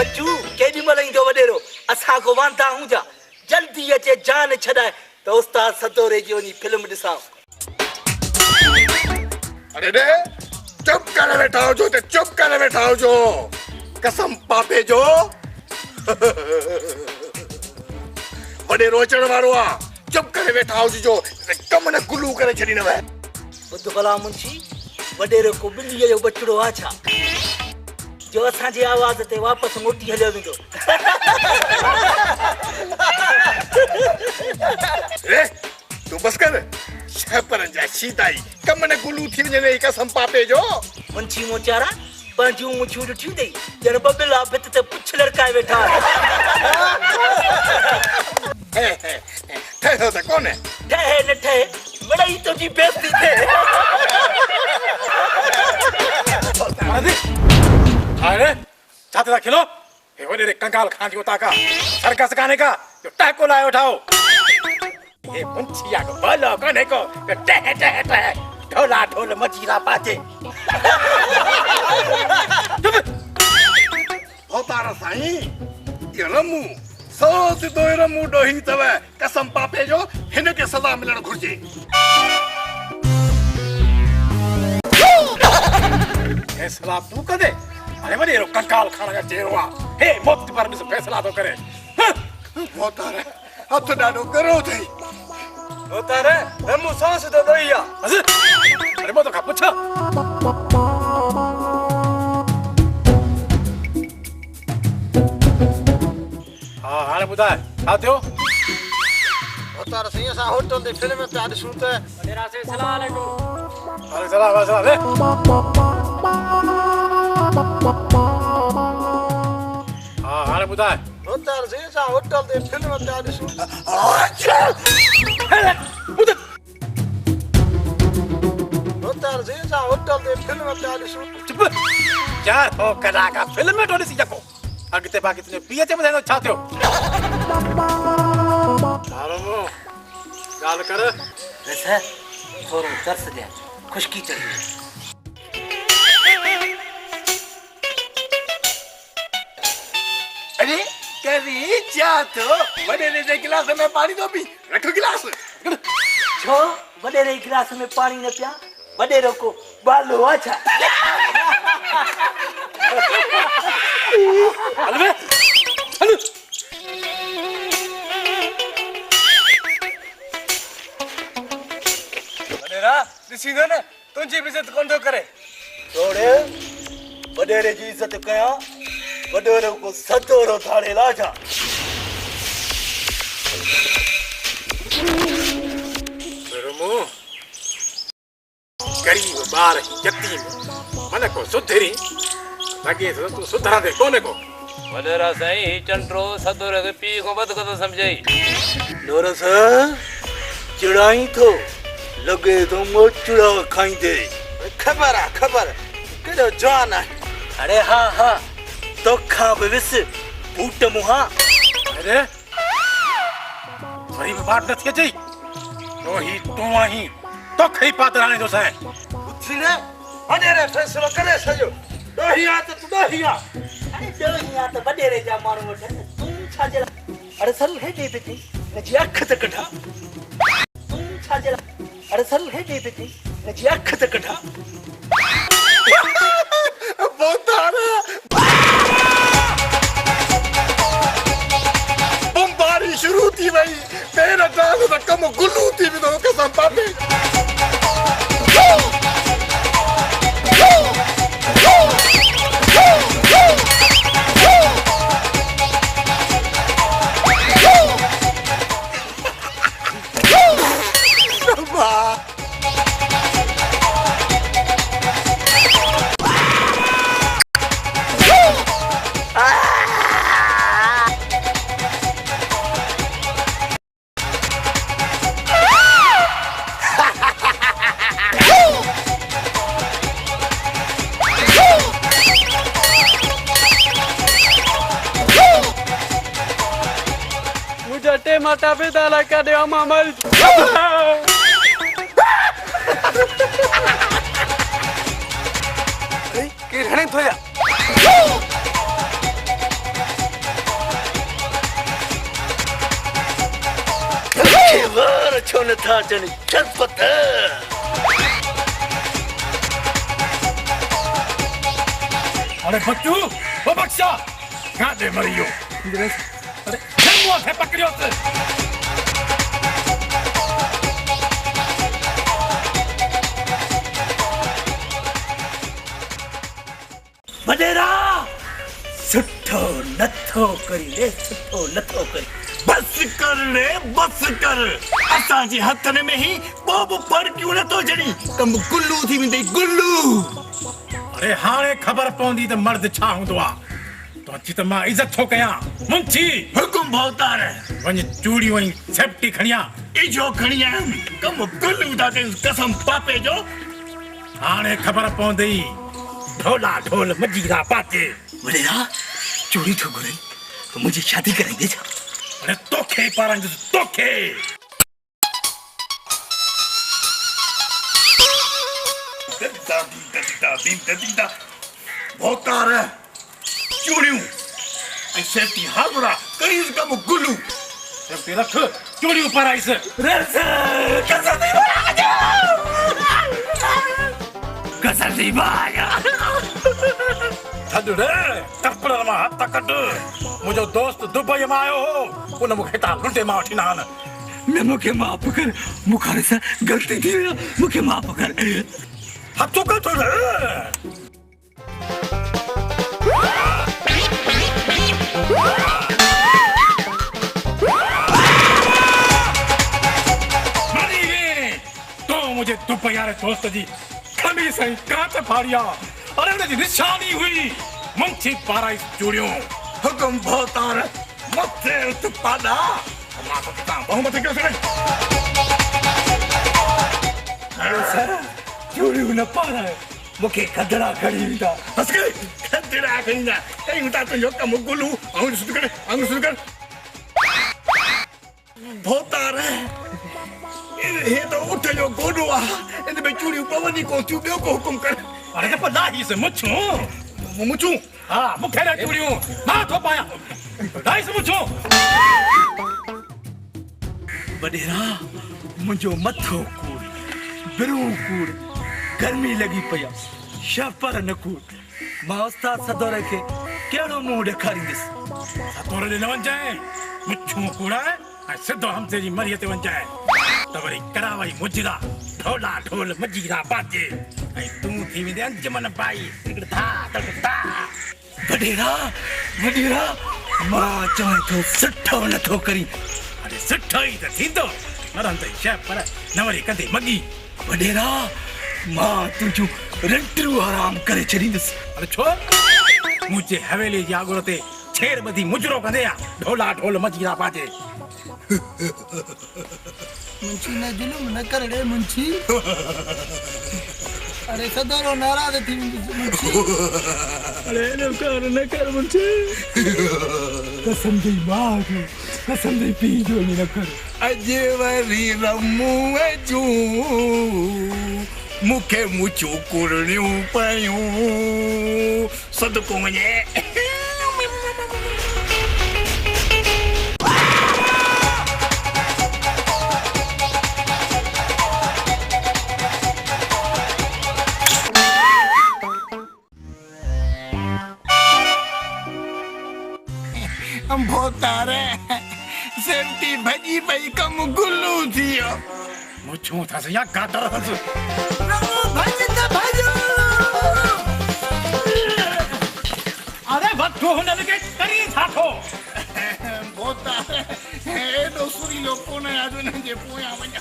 बच्चू केडी मलई दो वडेरो असा को वांदा हूं जा जल्दी अचे जान छडाए तो उस्ताद सतोरे जी ओनी फिल्म दिसा अरे रे चुप करे बैठा हो जो ते चुप करे बैठा हो जो कसम पापे जो वडेरो अचण वारो आ चुप करे बैठा हो जो कम न गुलू करे छडी न वे बुध भला मुंशी वडेरो को बिल्ली जो बचड़ो आ छा जो असा जी आवाज ते वापस मोटी हलियो विंदो रे तू बस कर छपर जा सीताई कम न गुलू थी ने कसम पापे जो मुंशी मोचारा पंजू मुछू उठी दई जन बबला बित ते पुछ लड़काए बैठा थे हो त कौन है ठहे न ठहे बड़ई तो जी बेइज्जती थे अरे चाहते था खिलो ये वो रे कंकाल खान की उताका सर्कस गाने का जो टाको लाए उठाओ ये मुंशिया को बोलो कोने को टह टह टह ढोला ढोल मजीरा बाजे होतारा साईं ये रमू सोच दो रमू डोही तवे कसम पापे जो हिन के सजा मिलण घुर्जे फैसला तू कदे अरे वडे रो कंकाल खाना का चेरवा हे मुक्त पर में फैसला तो करे होतारा हथ डाडो करो थई होतारे रमू सांस दो दोइया अरे मो तो का पूछो हां हाने बुधाए आथयो होतारा सही सा होटल दे फिल्म में आज शूट है वडेरा से सलाम अलैकुम अरे सलाम रे हां हाने बुधाए होतारा सही सा होटल दे फिल्म में आज शूट होतारा सही सा होटल दे फिल्म में आज शूट चुप यार हो करा का फिल्म में टोली सी जको अगते बाकी तने पिए चे बधाई छा थियो आरामो गाल कर वैसे थोरो तरस दे खुशकी चली अरे करी जा तो बड़े ने गिलास में पानी दो पी रखो गिलास छो वडेरे गिलास में पानी न पिया वडेरो को बालो अच्छा अलवे अलू वडेरा दिसींदो ने तुंजी इज्जत कोन तो करे छोड़े वडेरे जी इज्जत कया वडेरो को सतोरो थाड़े लाजा रमू गरीब बार यतीम मन को सुधरी लगे तो तू सुधरा दे कोने को वडेरा साईं ही चंट्रो सतोरे के पी को बद कतो समझई नोरस चिड़ाई तो लगे तो मोचड़ा खाई दे खबर केडो जान है अरे हाँ हाँ तो खा बेविस बूट मुहा अरे वरी बात न थी जई तो ही तू ही तो खई पातराने जो सै उथी ने वडेरे फैसलो करे सजो दोहिया तो तू दोहिया अरे दोहिया तो वडेरे जा मारो वठे तू छाजे अरे सल है दे पे नजी अख त कढा तू छाजे अरे सल है दे पे नजी अख त कढा होतारा बमबारी शुरू थी वई मेरा डाल तो कम गुलू थी भी तो कसम पापे जटे माता पिता लगा दे मामल के रहने थोया छो नथा अचनि शरबत अरे बच्चू वो बक्सा गादे मरियो अरे मुंह से पकड़ियो से वडेरा सुठो नथो करी रे सुठो नथो करी बस कर रे बस कर असांजे हथनि में ही बोब पर क्यों नथो जड़ी कम गुल्लू थी वेंदई गुल्लू अरे हाणे खबर पवंदी त मर्द छा हूंदो आ तो अची त मां इज्जत थो कयां मुंची हुकुम भौतार वञ चूड़ियूं ऐं सेफ्टी खणिया इजो खणिया कम गुल्लू दा कसम पापे जो हाणे खबर पवंदी ढोला ढोल मजीरा पाते वडेरा चोरी थो घुरे तो मुझे शादी कराई दे जा अरे तोखे पारंग तोखे दीदा भौतार चूड़ियूं ऐं सेफ्टी हाज़ुरा कईस कम गुल्लू सेफ्टी रख चूड़ियूं पाराइस कसर दी बाया छॾ रे कपड़नि मां हथ कढ मुंहिंजो दोस्त दुबई मां आयो हो उन मूंखे हितां लुटे मां वठी न आन न मूंखे माफ़ कर मूंखां सां ग़लती थी वई मूंखे माफ़ कर हथो कढ रे मरी वे तो मुझे दुबई वारे दोस्त जी खमीस ऐं कांच फाड़िया अरे हुनजी निशानी हुई मुंची पाराई चूड़ियूं हुकुम भौतार मथे उत पाड़ा मां तो कितां बहुमत कयो सके अरे सर चूड़ियूं न पाराए मूंखे खदड़ा खणी ईंदा हस के खदड़ा खणींदा कयूं था तुंहिंजो कम गुल्लू आउं शुरू कर भौतार हे तो उठ जो गोडो आ इन में चूड़ियूं पवनी को थियूं ॿियो को हुकुम कर अरे त लाही से मुछूं हा मूंखे न चूड़ियूं मां थो पायां लाही से मुछूं वडेरा मुंहिंजो मथो कूड़ बिरूं कूड़ गर्मी लगी पई शपर न कूड़ मां उस्ताद सदोरे खे कहिड़ो मुंहुं ॾेखारींदुसि सतोरे ॾे न वञजांइ मुछूं कूड़ा ऐं सिधो हमसे जी मरीअ ते वञजांइ त वरी करावई मुजरा ढोला ढोल मजीरा बाजे ऐं तूं थी वेंदे अंजमन बाई धा वडेरा मां चवां थो सुठो नथो करी अरे सुठो ई त थींदो न रहंदई शइ पर न वरी कंदे मगी वडेरा मां तुंहिंजूं रंटियूं हराम करे छॾींदुसि अरे छो मुंहिंजे हवेली जी आगुर ते छेड़ ॿधी मुजरो कंदे आ ढोला ढोल मजीरा बाजे मुंशी ने जुलूम न कर रे मुंशी अरे सदरो नाराज थी मुंशी अरे न कर मुंशी कसम दी मां जो कसम दी पी जो न कर अजे वरी रमू जू मूंखे मुछूं कुड़ियूं पयूं सदको वञे भौतार सेफ्टी भजी पई कम गुल्लू थियो मुछूं थस या गादर थस अरे वठो हुननि खे करी थाठो भौतार हेॾो सुरीलो कोन आहे अॼु हुननि जे पोयां वञा